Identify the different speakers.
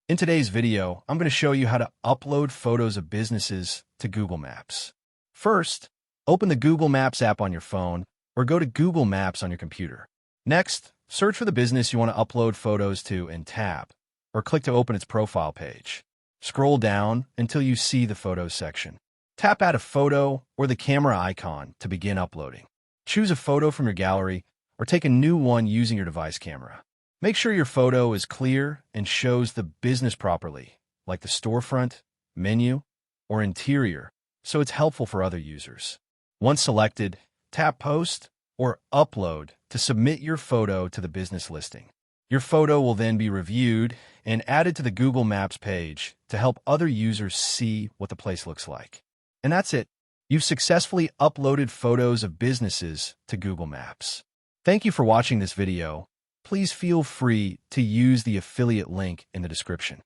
Speaker 1: In today's video, I'm going to show you how to upload photos of businesses to Google Maps. First, open the Google Maps app on your phone or go to Google Maps on your computer. Next, search for the business you want to upload photos to and tap, or click to open its profile page. Scroll down until you see the Photos section. Tap Add a Photo or the camera icon to begin uploading. Choose a photo from your gallery or take a new one using your device camera. Make sure your photo is clear and shows the business properly, like the storefront, menu, or interior, so it's helpful for other users. Once selected, tap Post or Upload to submit your photo to the business listing. Your photo will then be reviewed and added to the Google Maps page to help other users see what the place looks like. And that's it. You've successfully uploaded photos of businesses to Google Maps. Thank you for watching this video. Please feel free to use the affiliate link in the description.